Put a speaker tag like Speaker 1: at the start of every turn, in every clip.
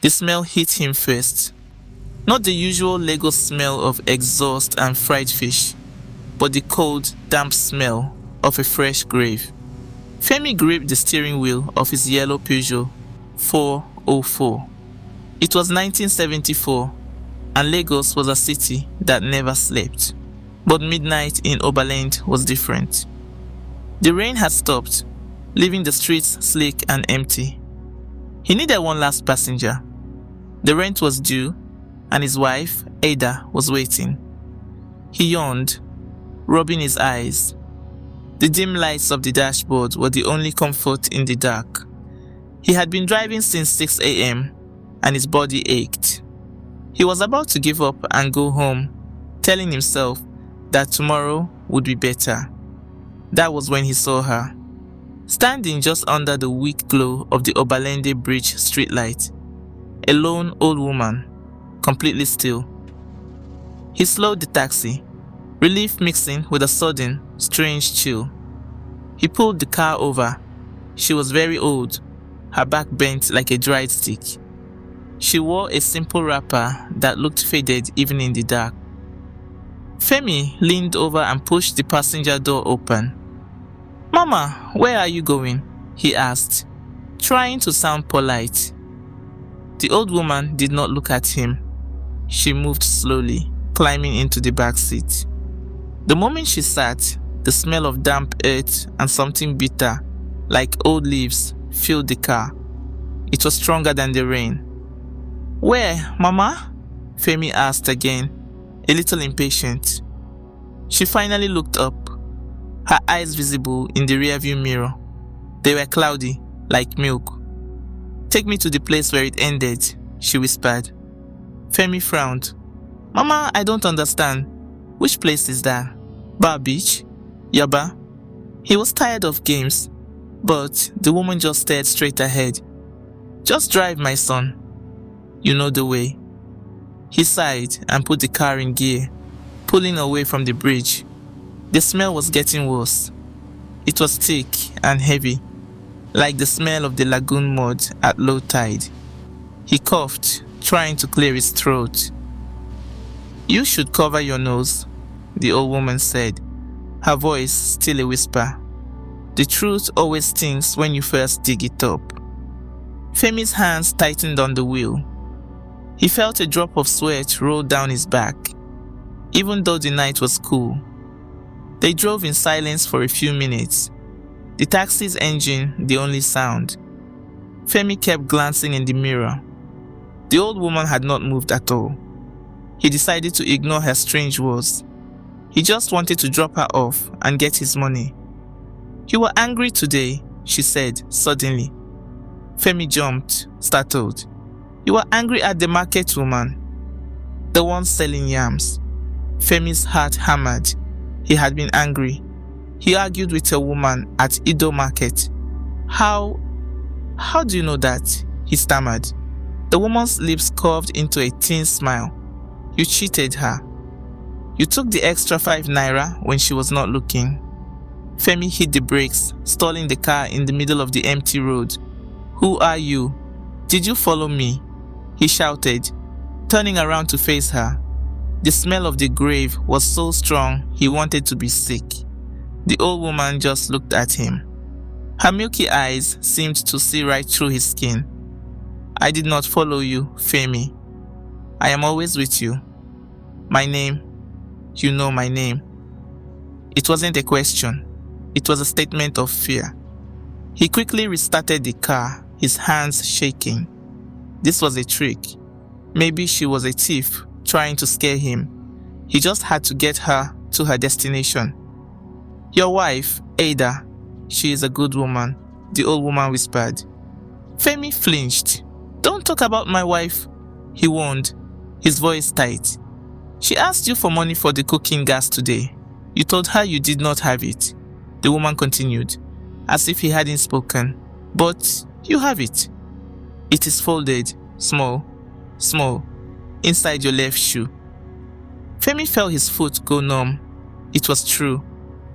Speaker 1: The smell hit him first. Not the usual Lagos smell of exhaust and fried fish, but the cold, damp smell of a fresh grave. Femi gripped the steering wheel of his yellow Peugeot 404. It was 1974, and Lagos was a city that never slept. But midnight in Obalende was different. The rain had stopped, leaving the streets slick and empty. He needed one last passenger. The rent was due, and his wife, Ada, was waiting. He yawned, rubbing his eyes. The dim lights of the dashboard were the only comfort in the dark. He had been driving since 6 a.m., and his body ached. He was about to give up and go home, telling himself that tomorrow would be better. That was when he saw her, standing just under the weak glow of the Obalende Bridge streetlight. A lone old woman, completely still. He slowed the taxi, relief mixing with a sudden, strange chill. He pulled the car over. She was very old, her back bent like a dried stick. She wore a simple wrapper that looked faded even in the dark. Femi leaned over and pushed the passenger door open. "Mama, where are you going?" he asked, trying to sound polite. The old woman did not look at him. She moved slowly, climbing into the back seat. The moment she sat, the smell of damp earth and something bitter, like old leaves, filled the car. It was stronger than the rain. "Where, Mama?" Femi asked again, a little impatient. She finally looked up, her eyes visible in the rearview mirror. They were cloudy, like milk. "Take me to the place where it ended," she whispered. Femi frowned. "Mama, I don't understand. Which place is that? Bar Beach? Yaba?" He was tired of games, but the woman just stared straight ahead. "Just drive, my son. You know the way." He sighed and put the car in gear, pulling away from the bridge. The smell was getting worse. It was thick and heavy, like the smell of the lagoon mud at low tide. He coughed, trying to clear his throat. "You should cover your nose," the old woman said, her voice still a whisper. "The truth always stings when you first dig it up." Femi's hands tightened on the wheel. He felt a drop of sweat roll down his back, even though the night was cool. They drove in silence for a few minutes, the taxi's engine the only sound. Femi kept glancing in the mirror. The old woman had not moved at all. He decided to ignore her strange words. He just wanted to drop her off and get his money. "You were angry today," she said suddenly. Femi jumped, startled. "You were angry at the market woman, the one selling yams." Femi's heart hammered. He had been angry. He argued with a woman at Ido Market. How do you know that?" he stammered. The woman's lips curved into a thin smile. "You cheated her. You took the extra 5 naira when she was not looking." Femi hit the brakes, stalling the car in the middle of the empty road. "Who are you? Did you follow me?" he shouted, turning around to face her. The smell of the grave was so strong he wanted to be sick. The old woman just looked at him. Her milky eyes seemed to see right through his skin. "I did not follow you, Femi. I am always with you. My name, you know my name." It wasn't a question. It was a statement of fear. He quickly restarted the car, his hands shaking. This was a trick. Maybe she was a thief trying to scare him. He just had to get her to her destination. "Your wife, Ada, she is a good woman," the old woman whispered. Femi flinched. "Don't talk about my wife," he warned, his voice tight. "She asked you for money for the cooking gas today. You told her you did not have it," the woman continued, as if he hadn't spoken. "But you have it. It is folded, small, inside your left shoe." Femi felt his foot go numb. It was true.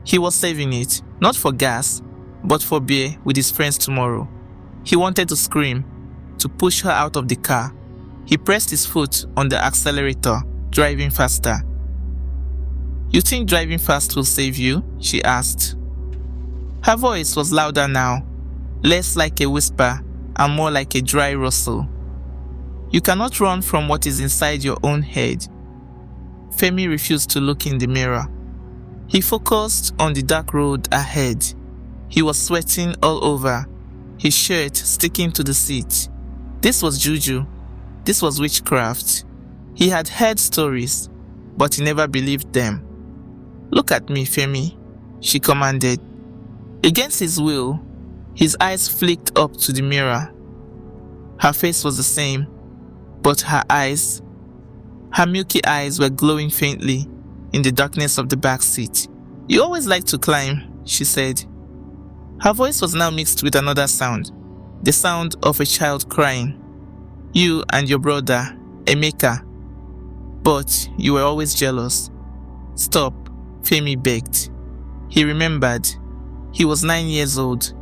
Speaker 1: He was saving it, not for gas, but for beer with his friends tomorrow. He wanted to scream, to push her out of the car. He pressed his foot on the accelerator, driving faster. "You think driving fast will save you?" she asked. Her voice was louder now, less like a whisper and more like a dry rustle. "You cannot run from what is inside your own head." Femi refused to look in the mirror. He focused on the dark road ahead. He was sweating all over, his shirt sticking to the seat. This was Juju. This was witchcraft. He had heard stories, but he never believed them. "Look at me, Femi," she commanded. Against his will, his eyes flicked up to the mirror. Her face was the same, but her milky eyes were glowing faintly in the darkness of the back seat. "You always like to climb," she said. Her voice was now mixed with another sound, the sound of a child crying. "You and your brother, Emeka. But you were always jealous." "Stop," Femi begged. He remembered. He was 9 years old.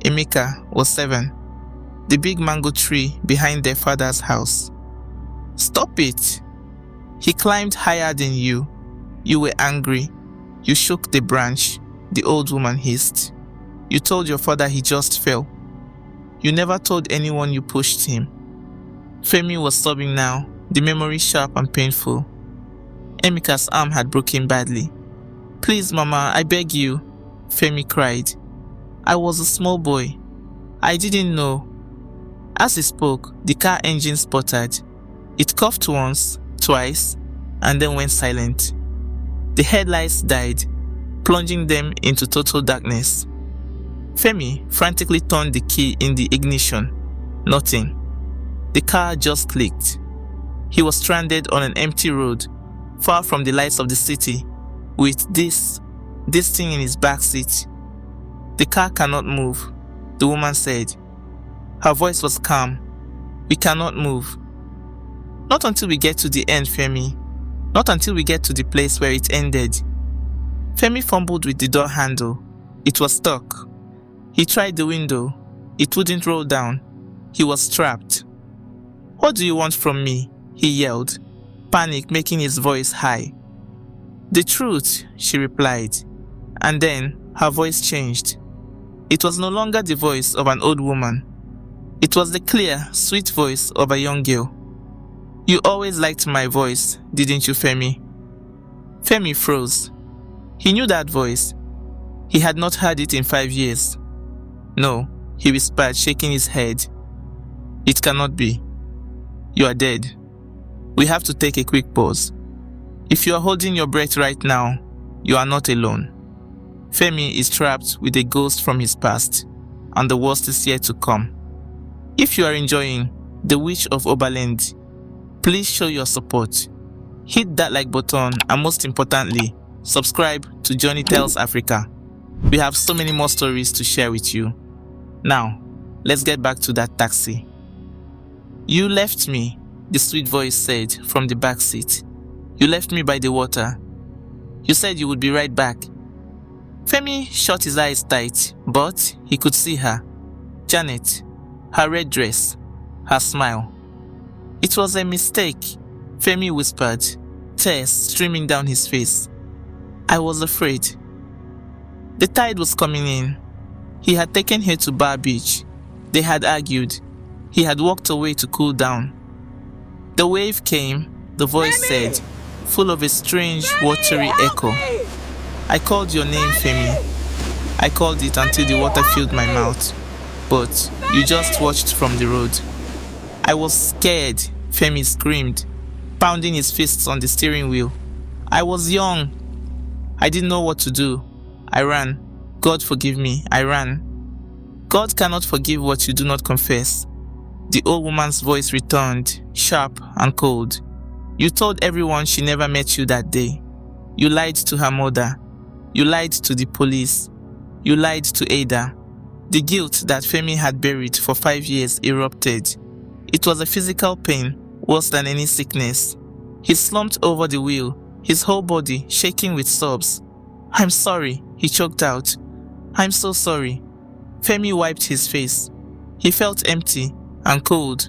Speaker 1: Emeka was 7. The big mango tree behind their father's house. "Stop it. He climbed higher than you. You were angry. You shook the branch," the old woman hissed. "You told your father he just fell. You never told anyone you pushed him." Femi was sobbing now, the memory sharp and painful. Emeka's arm had broken badly. "Please, Mama, I beg you," Femi cried. "I was a small boy. I didn't know." As he spoke, the car engine sputtered. It coughed once, twice, and then went silent. The headlights died, plunging them into total darkness. Femi frantically turned the key in the ignition. Nothing. The car just clicked. He was stranded on an empty road, far from the lights of the city, with this thing in his back seat. "The car cannot move," the woman said. Her voice was calm. "We cannot move." "Not until we get to the end, Femi. Not until we get to the place where it ended." Femi fumbled with the door handle. It was stuck. He tried the window. It wouldn't roll down. He was trapped. "What do you want from me?" he yelled, panic making his voice high. "The truth," she replied, and then her voice changed. It was no longer the voice of an old woman. It was the clear, sweet voice of a young girl. "You always liked my voice, didn't you, Femi?" Femi froze. He knew that voice. He had not heard it in 5 years. "No," he whispered, shaking his head. "It cannot be. You are dead." We have to take a quick pause. If you are holding your breath right now, you are not alone. Femi is trapped with a ghost from his past, and the worst is yet to come. If you are enjoying The Witch of Obalende, please show your support. Hit that like button, and most importantly, subscribe to JourneyTales Africa. We have so many more stories to share with you. Now, let's get back to that taxi. "You left me," the sweet voice said from the back seat. "You left me by the water. You said you would be right back." Femi shut his eyes tight, but he could see her. Janet, her red dress, her smile. "It was a mistake," Femi whispered, tears streaming down his face. "I was afraid." The tide was coming in. He had taken her to Bar Beach. They had argued. He had walked away to cool down. The wave came, the voice said, full of a strange, watery echo. "I called your name, Femi. I called it until the water filled my mouth. But you just watched from the road." "I was scared," Femi screamed, pounding his fists on the steering wheel. "I was young. I didn't know what to do. I ran. God forgive me, I ran." "God cannot forgive what you do not confess." The old woman's voice returned, sharp and cold. "You told everyone she never met you that day. You lied to her mother. You lied to the police. You lied to Ada." The guilt that Femi had buried for 5 years erupted. It was a physical pain, worse than any sickness. He slumped over the wheel, his whole body shaking with sobs. "I'm sorry," he choked out. "I'm so sorry." Femi wiped his face. He felt empty and cold.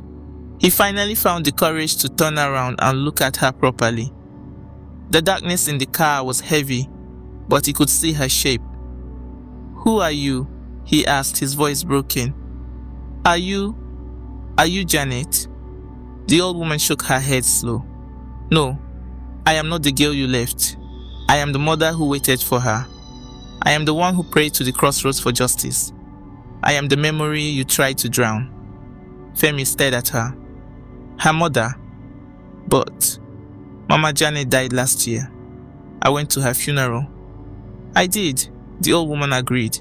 Speaker 1: He finally found the courage to turn around and look at her properly. The darkness in the car was heavy, but he could see her shape. "Who are you?" he asked, his voice broken. Are you Janet?" The old woman shook her head slow. "No, I am not the girl you left. I am the mother who waited for her. I am the one who prayed to the crossroads for justice. I am the memory you tried to drown." Femi stared at her. Her mother. "But Mama Janet died last year. I went to her funeral." "I did," the old woman agreed.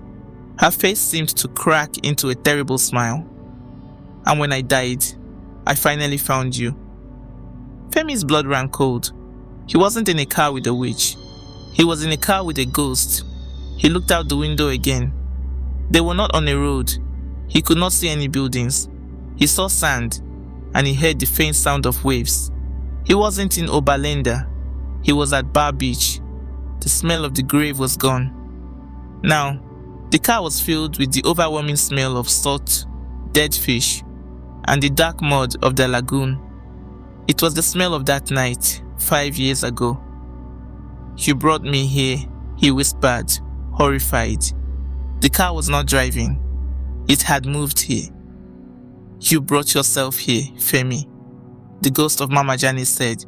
Speaker 1: Her face seemed to crack into a terrible smile. "And when I died, I finally found you." Femi's blood ran cold. He wasn't in a car with a witch. He was in a car with a ghost. He looked out the window again. They were not on a road. He could not see any buildings. He saw sand, and he heard the faint sound of waves. He wasn't in Obalende. He was at Bar Beach. The smell of the grave was gone. Now, the car was filled with the overwhelming smell of salt, dead fish, and the dark mud of the lagoon. It was the smell of that night, 5 years ago. "You brought me here," he whispered, horrified. The car was not driving. It had moved here. "You brought yourself here, Femi," the ghost of Mama Janet said.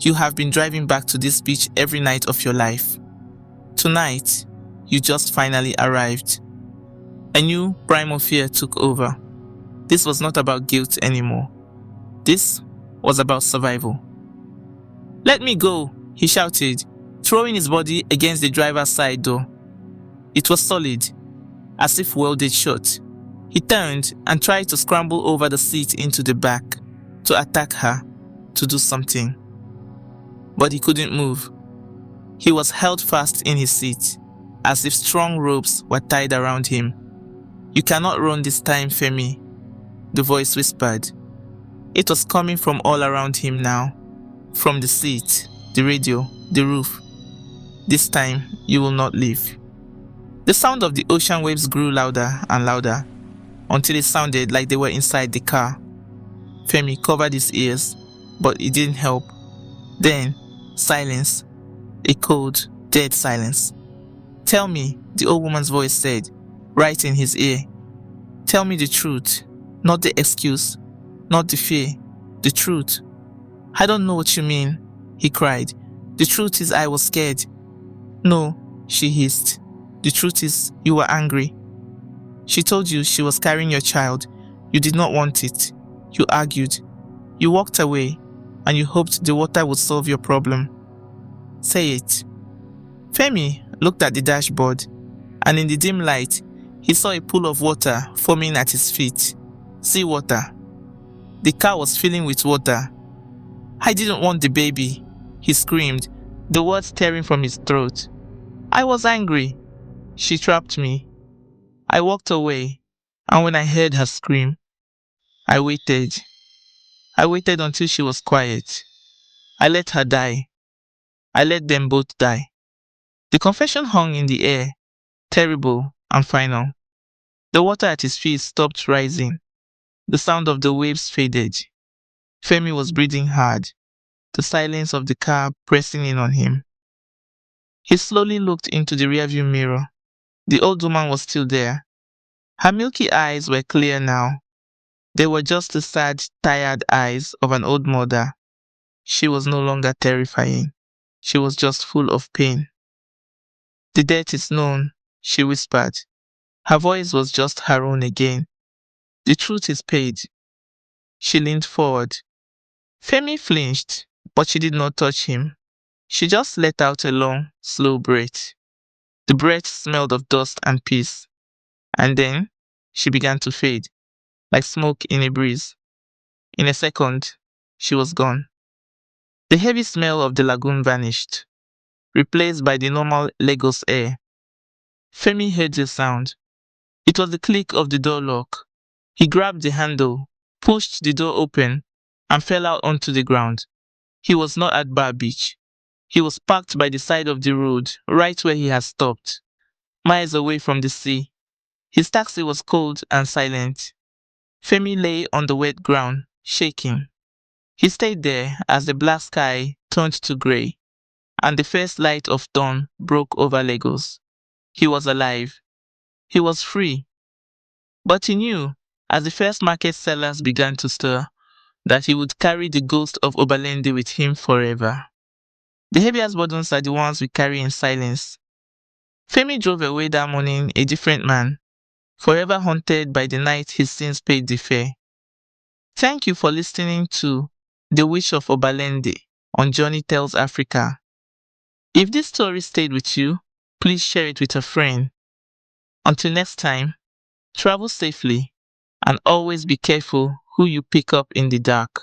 Speaker 1: "You have been driving back to this beach every night of your life. Tonight, you just finally arrived." A new primal fear took over. This was not about guilt anymore. This was about survival. "Let me go," he shouted, throwing his body against the driver's side door. It was solid, as if welded shut. He turned and tried to scramble over the seat into the back, to attack her, to do something. But he couldn't move. He was held fast in his seat, as if strong ropes were tied around him. "You cannot run this time, Femi," the voice whispered. It was coming from all around him now, from the seat, the radio, the roof. "This time, you will not leave." The sound of the ocean waves grew louder and louder, until it sounded like they were inside the car. Femi covered his ears, but it didn't help. Then, silence. A cold, dead silence. "Tell me," the old woman's voice said, right in his ear. "Tell me the truth, not the excuse, not the fear, the truth." "I don't know what you mean," he cried. "The truth is I was scared." "No," she hissed. "The truth is you were angry. She told you she was carrying your child. You did not want it. You argued. You walked away, and you hoped the water would solve your problem. Say it." Femi looked at the dashboard, and in the dim light, he saw a pool of water foaming at his feet. Seawater. The car was filling with water. "I didn't want the baby," he screamed, the words tearing from his throat. "I was angry. She trapped me. I walked away, and when I heard her scream, I waited. I waited until she was quiet. I let her die. I let them both die." The confession hung in the air, terrible and final. The water at his feet stopped rising. The sound of the waves faded. Femi was breathing hard, the silence of the car pressing in on him. He slowly looked into the rearview mirror. The old woman was still there. Her milky eyes were clear now. They were just the sad, tired eyes of an old mother. She was no longer terrifying. She was just full of pain. "The debt is known," she whispered. Her voice was just her own again. "The truth is paid." She leaned forward. Femi flinched, but she did not touch him. She just let out a long, slow breath. The breath smelled of dust and peace. And then, she began to fade, like smoke in a breeze. In a second, she was gone. The heavy smell of the lagoon vanished, replaced by the normal Lagos air. Femi heard the sound. It was the click of the door lock. He grabbed the handle, pushed the door open, and fell out onto the ground. He was not at Bar Beach. He was parked by the side of the road, right where he had stopped, miles away from the sea. His taxi was cold and silent. Femi lay on the wet ground, shaking. He stayed there as the black sky turned to grey and the first light of dawn broke over Lagos. He was alive. He was free. But he knew, as the first market sellers began to stir, that he would carry the ghost of Obalende with him forever. The heaviest burdens are the ones we carry in silence. Femi drove away that morning a different man, forever haunted by the night his sins paid the fare. Thank you for listening to The Wish of Obalende on JourneyTales Africa. If this story stayed with you, please share it with a friend. Until next time, travel safely and always be careful who you pick up in the dark.